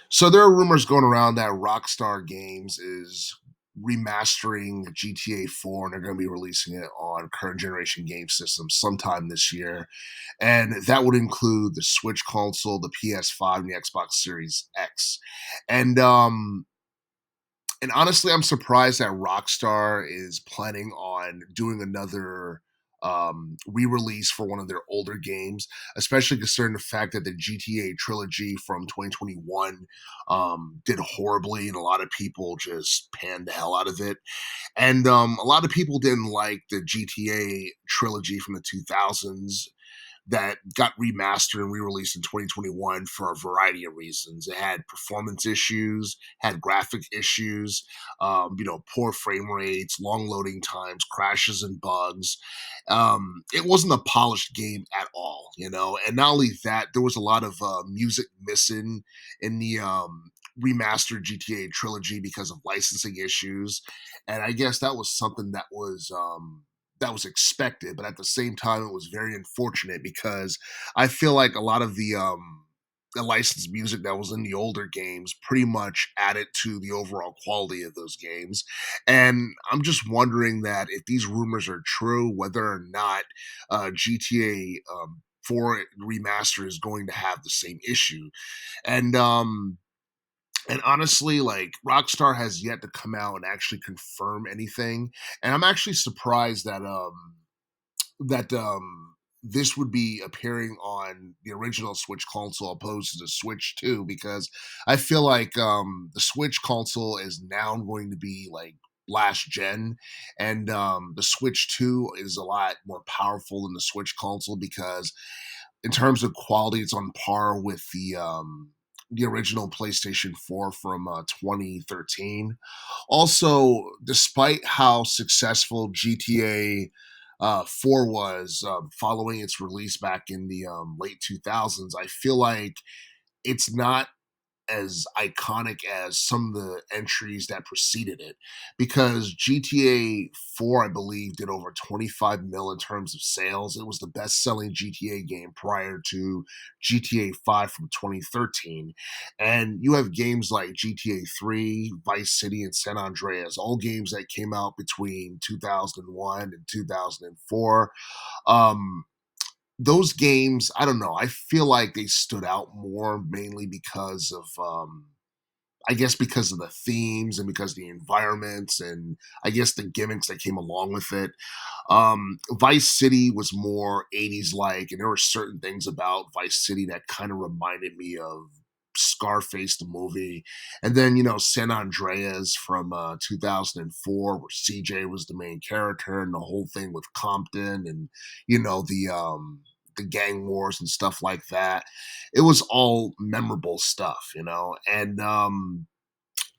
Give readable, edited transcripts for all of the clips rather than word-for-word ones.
So there are rumors going around that Rockstar Games is remastering GTA 4 and they're going to be releasing it on current generation game systems sometime this year. And that would include the Switch console, the PS5, and the Xbox Series X. And and honestly, I'm surprised that Rockstar is planning on doing another re-release for one of their older games, especially considering the fact that the GTA trilogy from 2021 did horribly, and a lot of people just panned the hell out of it. And a lot of people didn't like the GTA trilogy from the 2000s that got remastered and re-released in 2021 for a variety of reasons. It had performance issues, had graphic issues, poor frame rates, long loading times, crashes and bugs. It wasn't a polished game at all, And not only that, there was a lot of music missing in the remastered GTA trilogy because of licensing issues, and I guess that was something that was expected, but at the same time, it was very unfortunate because I feel like a lot of the licensed music that was in the older games pretty much added to the overall quality of those games. And I'm just wondering that if these rumors are true, whether or not GTA 4 remaster is going to have the same issue. And and honestly, like Rockstar has yet to come out and actually confirm anything. And I'm actually surprised that this would be appearing on the original Switch console opposed to the Switch 2 because I feel like the Switch console is now going to be like last gen, and the Switch 2 is a lot more powerful than the Switch console because in terms of quality it's on par with the original PlayStation 4 from 2013. Also, despite how successful GTA 4 was following its release back in the late 2000s, I feel like it's not as iconic as some of the entries that preceded it because GTA 4 I believe did over 25 mil in terms of sales. It was the best selling GTA game prior to GTA 5 from 2013. And you have games like GTA 3, Vice City, and San Andreas, all games that came out between 2001 and 2004. um those games, I don't know, I feel like they stood out more mainly because of I guess because of the themes and because of the environments and I guess the gimmicks that came along with it. Vice City was more 80s like, and there were certain things about Vice City that kind of reminded me of Scarface the movie. And then, San Andreas from 2004, where CJ was the main character, and the whole thing with Compton and, the gang wars and stuff like that. It was all memorable stuff, and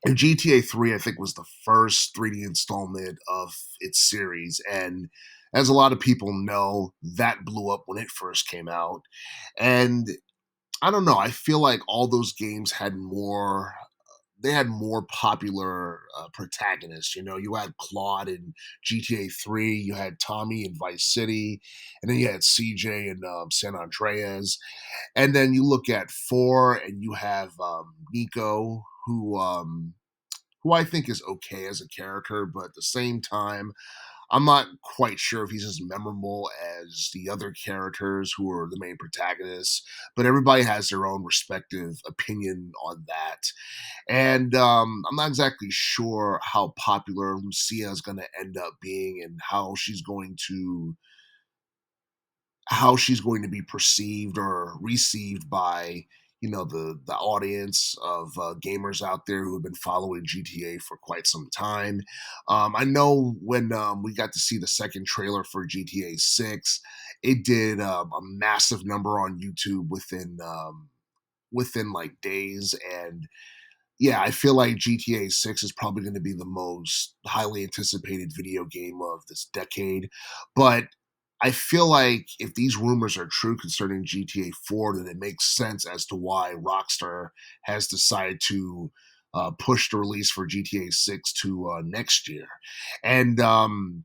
GTA 3, I think, was the first 3D installment of its series. And as a lot of people know, that blew up when it first came out. And I don't know, I feel like all those games had more. They had more popular protagonists. You had Claude in GTA 3, you had Tommy in Vice City, and then you had CJ in San Andreas. And then you look at 4, and you have Nico, who I think is okay as a character, but at the same time, I'm not quite sure if he's as memorable as the other characters who are the main protagonists. But everybody has their own respective opinion on that. And I'm not exactly sure how popular Lucia is going to end up being and how she's going to be perceived or received by the audience of gamers out there who have been following GTA for quite some time. I know when we got to see the second trailer for GTA 6, it did a massive number on YouTube within like days. And yeah, I feel like GTA 6 is probably going to be the most highly anticipated video game of this decade. But I feel like if these rumors are true concerning GTA 4, then it makes sense as to why Rockstar has decided to push the release for GTA 6 to next year. And and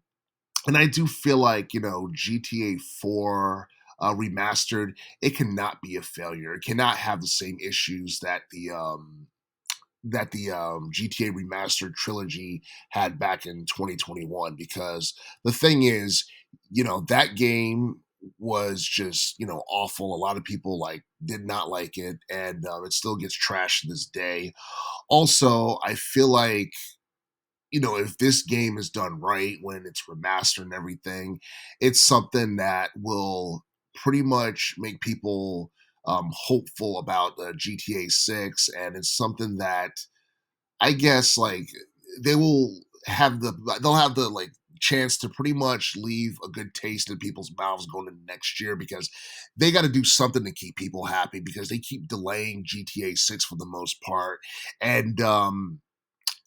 I do feel like GTA 4 remastered, it cannot be a failure. It cannot have the same issues that GTA Remastered trilogy had back in 2021. Because the thing is, that game was just awful. A lot of people did not like it, and it still gets trashed to this day. Also, I feel like if this game is done right when it's remastered and everything, it's something that will pretty much make people hopeful about GTA 6. And it's something that I guess they will they'll have the chance to pretty much leave a good taste in people's mouths going into next year, because they got to do something to keep people happy, because they keep delaying GTA 6 for the most part. And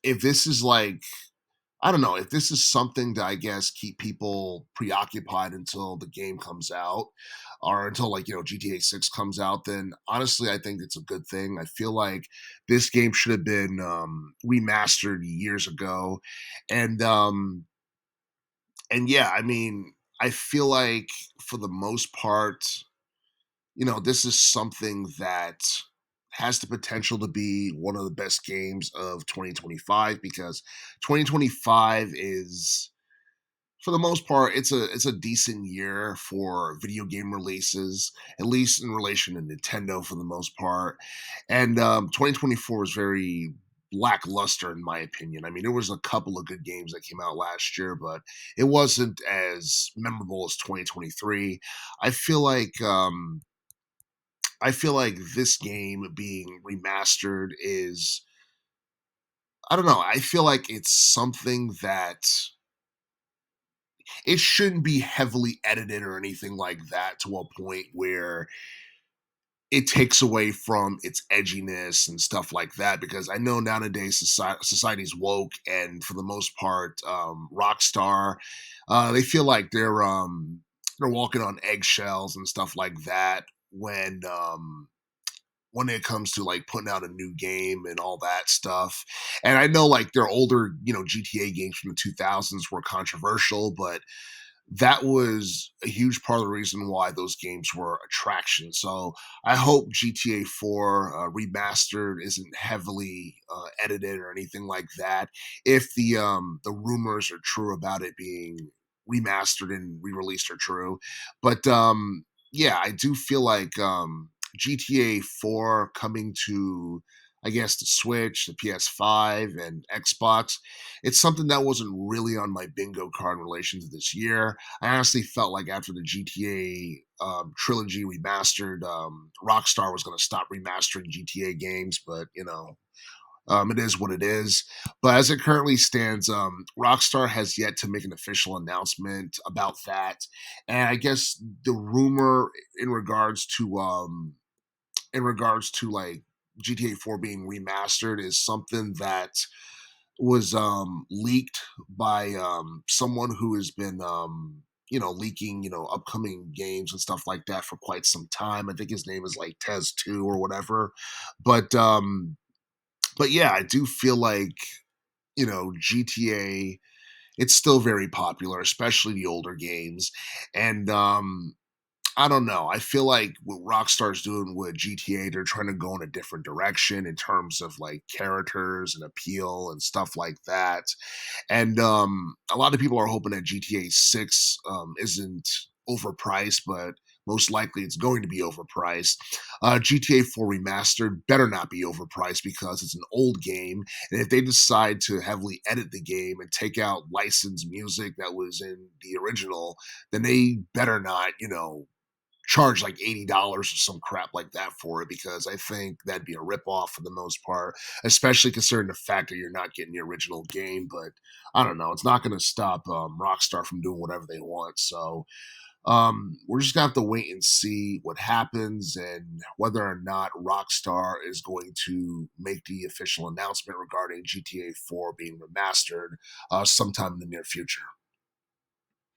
if this is I don't know, if this is something to, I guess, keep people preoccupied until the game comes out, or until GTA 6 comes out, then honestly I think it's a good thing. I feel like this game should have been remastered years ago. And yeah, I mean, I feel like for the most part, this is something that has the potential to be one of the best games of 2025, because 2025 is, for the most part, it's a decent year for video game releases, at least in relation to Nintendo for the most part. And 2024 is very lackluster in my opinion. I mean, there was a couple of good games that came out last year, but it wasn't as memorable as 2023. I feel like this game being remastered is, I don't know, I feel like it's something that it shouldn't be heavily edited or anything like that to a point where it takes away from its edginess and stuff like that. Because I know nowadays society's woke, and for the most part, Rockstar, they feel like they're walking on eggshells and stuff like that when it comes to putting out a new game and all that stuff. And I know their older, GTA games from the 2000s were controversial, but that was a huge part of the reason why those games were attractions. So I hope GTA 4 remastered isn't heavily edited or anything like that. If the rumors are true about it being remastered and re-released are true, but yeah, I do feel like GTA 4 coming to, I guess, the Switch, the PS5, and Xbox, it's something that wasn't really on my bingo card in relation to this year. I honestly felt like after the GTA trilogy remastered, Rockstar was going to stop remastering GTA games, but it is what it is. But as it currently stands, Rockstar has yet to make an official announcement about that. And I guess the rumor in regards to GTA 4 being remastered is something that was leaked by someone who has been leaking upcoming games and stuff like that for quite some time. I think his name is Tez 2 or whatever. But yeah, I do feel like GTA, it's still very popular, especially the older games. And I don't know. I feel like what Rockstar's doing with GTA, they're trying to go in a different direction in terms of characters and appeal and stuff like that. And a lot of people are hoping that GTA 6 isn't overpriced, but most likely it's going to be overpriced. GTA 4 Remastered better not be overpriced, because it's an old game. And if they decide to heavily edit the game and take out licensed music that was in the original, then they better not, charge $80 or some crap like that for it, because I think that'd be a ripoff for the most part, especially considering the fact that you're not getting the original game. But I don't know, it's not going to stop Rockstar from doing whatever they want. So we're just gonna have to wait and see what happens, and whether or not Rockstar is going to make the official announcement regarding GTA 4 being remastered sometime in the near future.